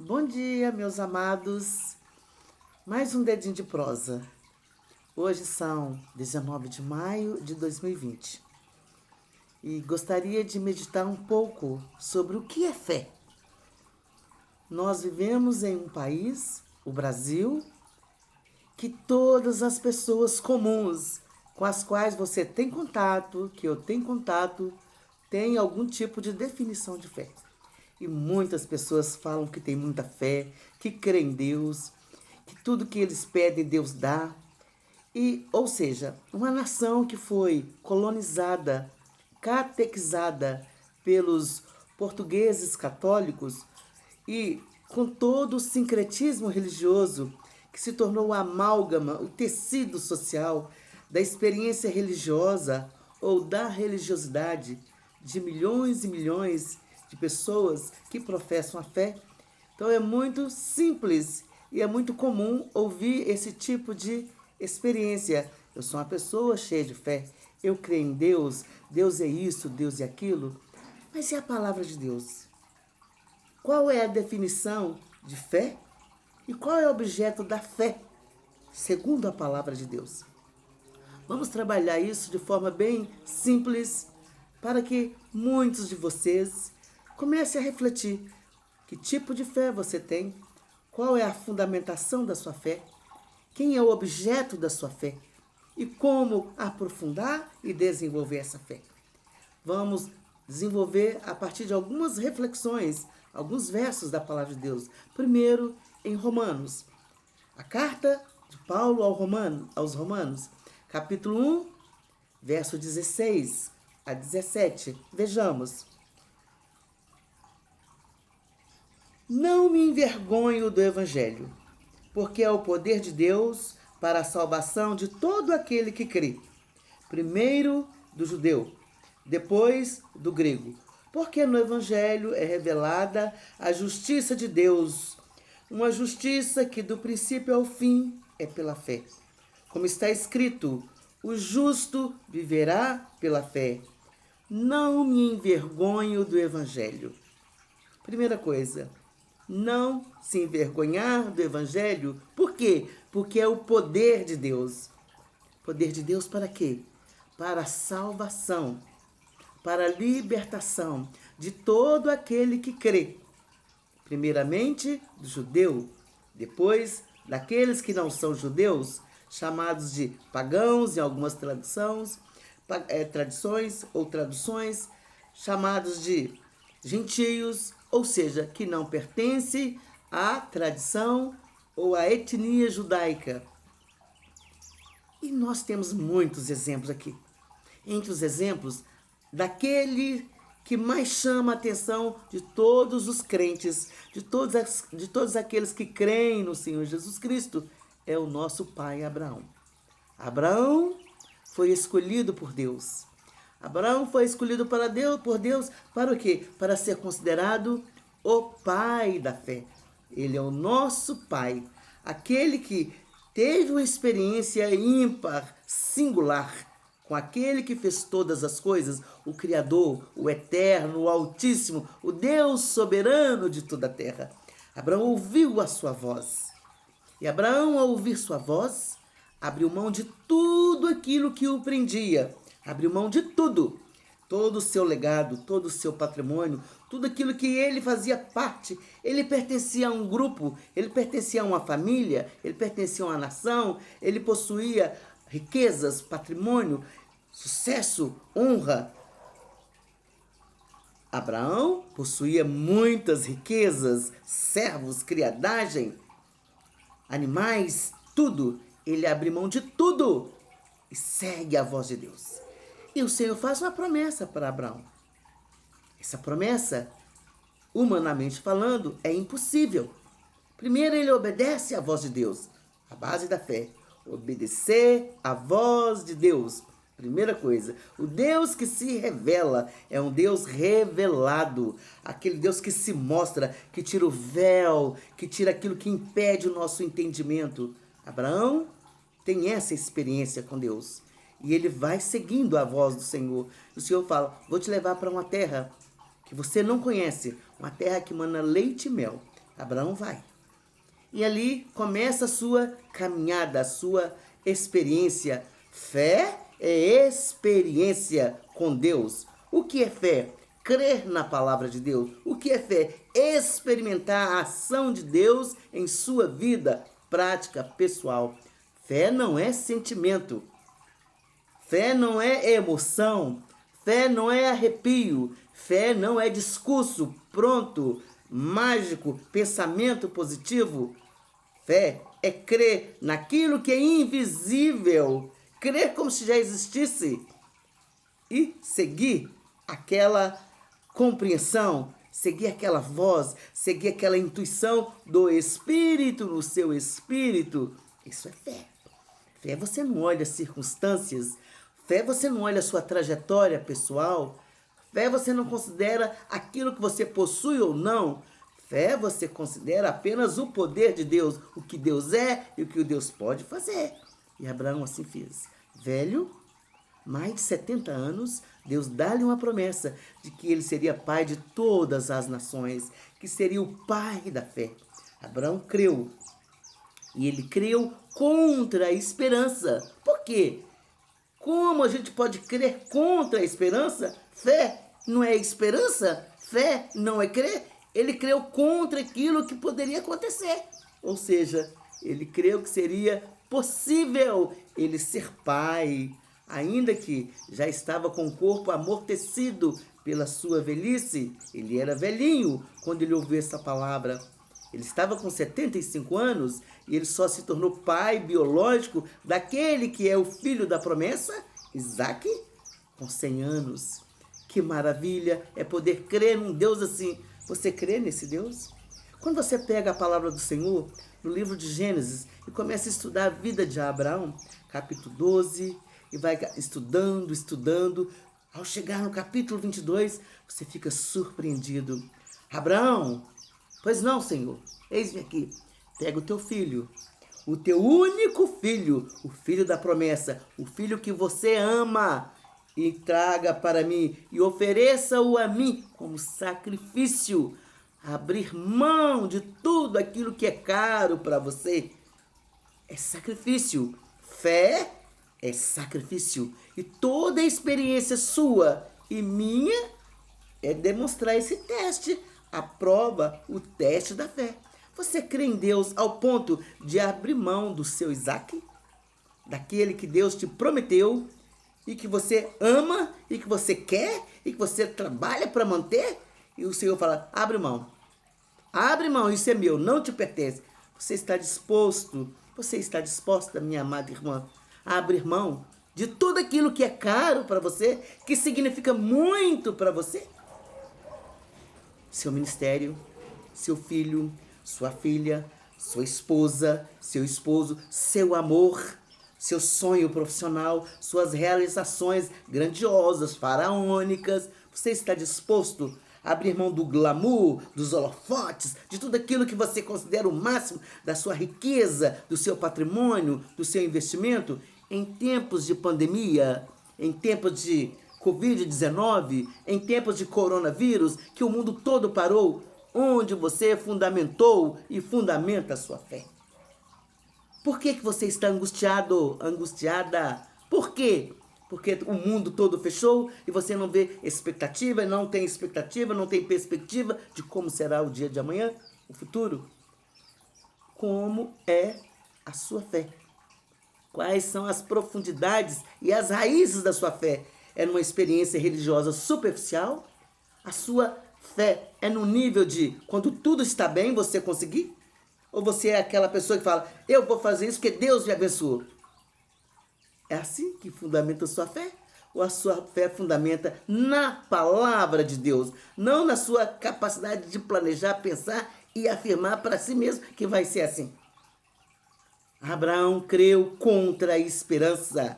Bom dia, meus amados. Mais um dedinho de prosa. Hoje são 19 de maio de 2020 e gostaria de meditar um pouco sobre o que é fé. Nós vivemos em um país, o Brasil, que todas as pessoas comuns com as quais você tem contato, que eu tenho contato, têm algum tipo de definição de fé. E muitas pessoas falam que tem muita fé, que crê em Deus, que tudo que eles pedem Deus dá. Ou seja, uma nação que foi colonizada, catequizada pelos portugueses católicos e com todo o sincretismo religioso que se tornou o amálgama, o tecido social da experiência religiosa ou da religiosidade de milhões e milhões de pessoas que professam a fé. Então é muito simples e é muito comum ouvir esse tipo de experiência. Eu sou uma pessoa cheia de fé, eu creio em Deus, Deus é isso, Deus é aquilo. Mas e a palavra de Deus? Qual é a definição de fé? E qual é o objeto da fé, segundo a palavra de Deus? Vamos trabalhar isso de forma bem simples para que muitos de vocês comecem a refletir que tipo de fé você tem, qual é a fundamentação da sua fé, quem é o objeto da sua fé e como aprofundar e desenvolver essa fé. Vamos desenvolver a partir de algumas reflexões, alguns versos da palavra de Deus. Primeiro, em Romanos. A carta de Paulo aos Romanos, capítulo 1, verso 16 a 17. Vejamos. Não me envergonho do Evangelho, porque é o poder de Deus para a salvação de todo aquele que crê. Primeiro do judeu, depois do grego. Porque no Evangelho é revelada a justiça de Deus, uma justiça que do princípio ao fim é pela fé. Como está escrito, o justo viverá pela fé. Não me envergonho do Evangelho. Primeira coisa, não se envergonhar do Evangelho. Por quê? Porque é o poder de Deus. Poder de Deus para quê? Para a salvação, para a libertação de todo aquele que crê. Primeiramente do judeu, depois daqueles que não são judeus, chamados de pagãos em algumas tradições ou traduções, chamados de gentios, ou seja, que não pertence à tradição ou à etnia judaica. E nós temos muitos exemplos aqui. Entre os exemplos, daquele que mais chama a atenção de todos os crentes, de todos aqueles que creem no Senhor Jesus Cristo, é o nosso pai Abraão. Abraão foi escolhido por Deus. Abraão foi escolhido por Deus para o quê? Para ser considerado o pai da fé. Ele é o nosso pai, aquele que teve uma experiência ímpar, singular, com aquele que fez todas as coisas, o Criador, o Eterno, o Altíssimo, o Deus soberano de toda a terra. Abraão ouviu a sua voz. E Abraão, ao ouvir sua voz, abriu mão de tudo aquilo que o prendia. Abriu mão de tudo. Todo o seu legado, todo o seu patrimônio, tudo aquilo que ele fazia parte. Ele pertencia a um grupo, ele pertencia a uma família, ele pertencia a uma nação, ele possuía riquezas, patrimônio, sucesso, honra. Abraão possuía muitas riquezas, servos, criadagem, animais, tudo. Ele abre mão de tudo e segue a voz de Deus. E o Senhor faz uma promessa para Abraão. Essa promessa, humanamente falando, é impossível. Primeiro ele obedece à voz de Deus, a base da fé. Obedecer à voz de Deus. Primeira coisa, o Deus que se revela é um Deus revelado. Aquele Deus que se mostra, que tira o véu, que tira aquilo que impede o nosso entendimento. Abraão tem essa experiência com Deus. E ele vai seguindo a voz do Senhor. O Senhor fala, vou te levar para uma terra que você não conhece. Uma terra que mana leite e mel. Abraão vai. E ali começa a sua caminhada, a sua experiência. Fé é experiência com Deus. O que é fé? Crer na palavra de Deus. O que é fé? Experimentar a ação de Deus em sua vida prática, pessoal. Fé não é sentimento. Fé não é emoção. Fé não é arrepio. Fé não é discurso pronto, mágico, pensamento positivo. Fé é crer naquilo que é invisível. Crer como se já existisse. E seguir aquela compreensão, seguir aquela voz, seguir aquela intuição do Espírito no seu espírito. Isso é fé. Fé você não olha as circunstâncias. Fé você não olha a sua trajetória pessoal. Fé você não considera aquilo que você possui ou não. Fé você considera apenas o poder de Deus, o que Deus é e o que Deus pode fazer. E Abraão assim fez. Velho, mais de 70 anos, Deus dá-lhe uma promessa de que ele seria pai de todas as nações, que seria o pai da fé. Abraão creu. E ele creu contra a esperança. Por quê? Como a gente pode crer contra a esperança? Fé não é esperança? Fé não é crer? Ele creu contra aquilo que poderia acontecer. Ou seja, ele creu que seria possível ele ser pai, ainda que já estava com o corpo amortecido pela sua velhice. Ele era velhinho quando ele ouviu essa palavra. Ele estava com 75 anos e ele só se tornou pai biológico daquele que é o filho da promessa, Isaque, com 100 anos. Que maravilha é poder crer num Deus assim. Você crê nesse Deus? Quando você pega a palavra do Senhor no livro de Gênesis e começa a estudar a vida de Abraão, capítulo 12, e vai estudando, ao chegar no capítulo 22, você fica surpreendido. Abraão, pois não, Senhor, eis-me aqui, pega o teu filho, o teu único filho, o filho da promessa, o filho que você ama, e traga para mim e ofereça-o a mim como sacrifício. Abrir mão de tudo aquilo que é caro para você é sacrifício. Fé é sacrifício. E toda a experiência sua e minha é demonstrar esse teste, a prova, o teste da fé. Você crê em Deus ao ponto de abrir mão do seu Isaque, daquele que Deus te prometeu e que você ama e que você quer e que você trabalha para manter? E o Senhor fala, abre mão, isso é meu, não te pertence. Você está disposta, minha amada irmã, a abrir mão de tudo aquilo que é caro para você, que significa muito para você? Seu ministério, seu filho, sua filha, sua esposa, seu esposo, seu amor, seu sonho profissional, suas realizações grandiosas, faraônicas. Você está disposto a abrir mão do glamour, dos holofotes, de tudo aquilo que você considera o máximo da sua riqueza, do seu patrimônio, do seu investimento? Em tempos de pandemia, em tempos de Covid-19, em tempos de coronavírus, que o mundo todo parou, onde você fundamentou e fundamenta a sua fé? Por que você está angustiado, angustiada? Por quê? Porque o mundo todo fechou e você não vê expectativa, não tem perspectiva de como será o dia de amanhã, o futuro? Como é a sua fé? Quais são as profundidades e as raízes da sua fé? É numa experiência religiosa superficial? A sua fé é no nível de quando tudo está bem, você conseguir? Ou você é aquela pessoa que fala, eu vou fazer isso porque Deus me abençoou? É assim que fundamenta a sua fé? Ou a sua fé fundamenta na palavra de Deus? Não na sua capacidade de planejar, pensar e afirmar para si mesmo que vai ser assim. Abraão creu contra a esperança.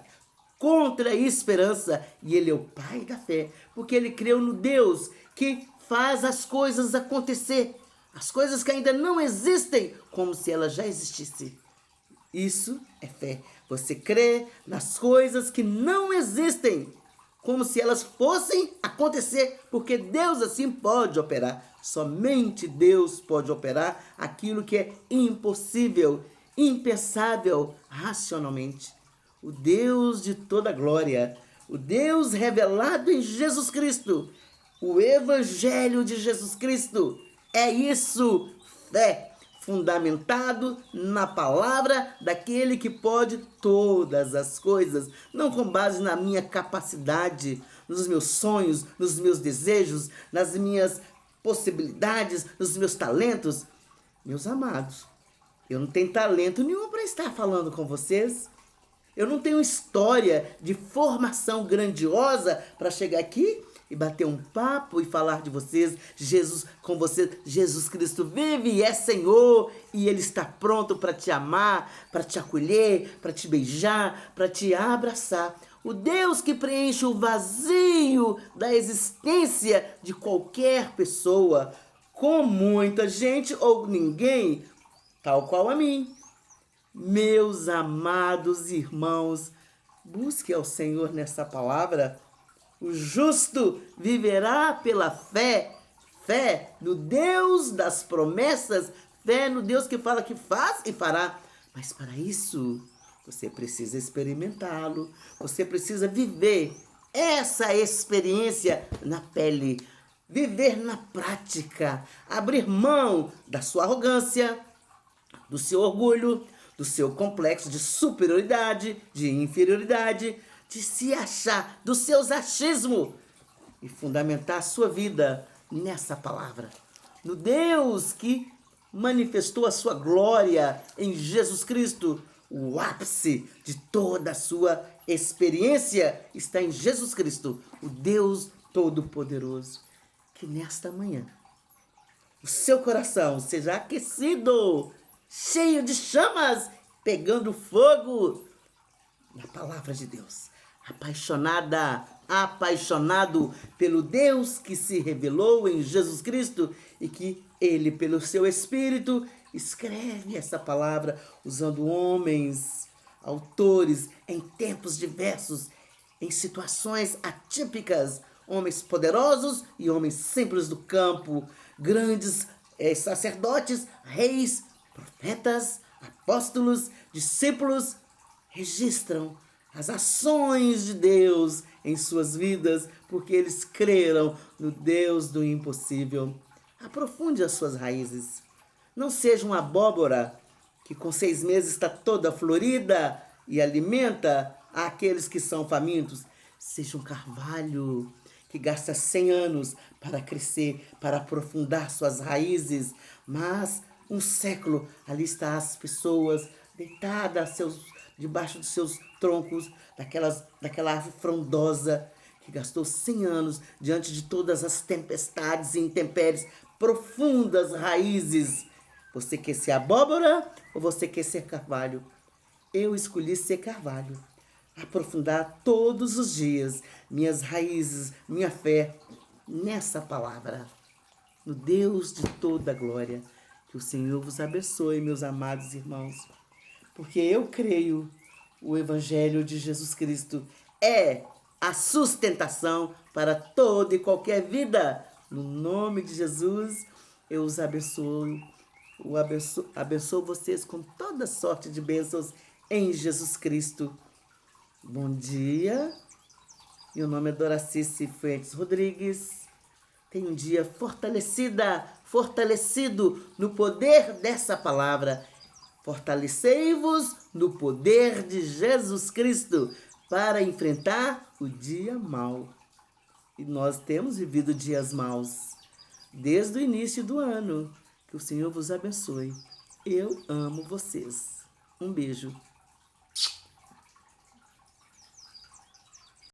Contra a esperança. E ele é o pai da fé. Porque ele creu no Deus que faz as coisas acontecer. As coisas que ainda não existem, como se elas já existissem. Isso é fé. Você crê nas coisas que não existem, como se elas fossem acontecer, porque Deus assim pode operar. Somente Deus pode operar aquilo que é impossível, impensável racionalmente. O Deus de toda glória, o Deus revelado em Jesus Cristo, o Evangelho de Jesus Cristo. É isso, fé, fundamentado na palavra daquele que pode todas as coisas, não com base na minha capacidade, nos meus sonhos, nos meus desejos, nas minhas possibilidades, nos meus talentos. Meus amados, eu não tenho talento nenhum para estar falando com vocês. Eu não tenho história de formação grandiosa para chegar aqui e bater um papo e falar de vocês, Jesus com vocês. Jesus Cristo vive e é Senhor, e Ele está pronto para te amar, para te acolher, para te beijar, para te abraçar. O Deus que preenche o vazio da existência de qualquer pessoa, com muita gente ou ninguém, tal qual a mim. Meus amados irmãos, busque ao Senhor nessa palavra. O justo viverá pela fé, fé no Deus das promessas, fé no Deus que fala que faz e fará. Mas para isso, você precisa experimentá-lo, você precisa viver essa experiência na pele, viver na prática, abrir mão da sua arrogância, do seu orgulho, do seu complexo de superioridade, de inferioridade, de se achar, dos seus achismos, e fundamentar a sua vida nessa palavra, no Deus que manifestou a sua glória em Jesus Cristo. O ápice de toda a sua experiência está em Jesus Cristo, o Deus Todo-Poderoso. Que nesta manhã o seu coração seja aquecido, cheio de chamas, pegando fogo na palavra de Deus. Apaixonada, apaixonado pelo Deus que se revelou em Jesus Cristo e que Ele, pelo seu Espírito, escreve essa palavra usando homens, autores em tempos diversos, em situações atípicas, homens poderosos e homens simples do campo, grandes sacerdotes, reis, profetas, apóstolos, discípulos, registram as ações de Deus em suas vidas, porque eles creram no Deus do impossível. Aprofunde as suas raízes. Não seja uma abóbora que com 6 meses está toda florida e alimenta aqueles que são famintos. Seja um carvalho que gasta 100 anos para crescer, para aprofundar suas raízes, mas um século ali está as pessoas deitadas debaixo dos seus troncos, daquela árvore frondosa que gastou 100 anos diante de todas as tempestades e intempéries, profundas raízes. Você quer ser abóbora ou você quer ser carvalho? Eu escolhi ser carvalho. Aprofundar todos os dias minhas raízes, minha fé nessa palavra, no Deus de toda a glória. Que o Senhor vos abençoe, meus amados irmãos, porque eu creio o Evangelho de Jesus Cristo é a sustentação para toda e qualquer vida. No nome de Jesus, eu os abençoo. Abençoo vocês com toda sorte de bênçãos em Jesus Cristo. Bom dia. Meu nome é Doracice Fuentes Rodrigues. Tenha um dia fortalecido no poder dessa palavra. Fortalecei-vos no poder de Jesus Cristo para enfrentar o dia mau. E nós temos vivido dias maus desde o início do ano. Que o Senhor vos abençoe. Eu amo vocês. Um beijo.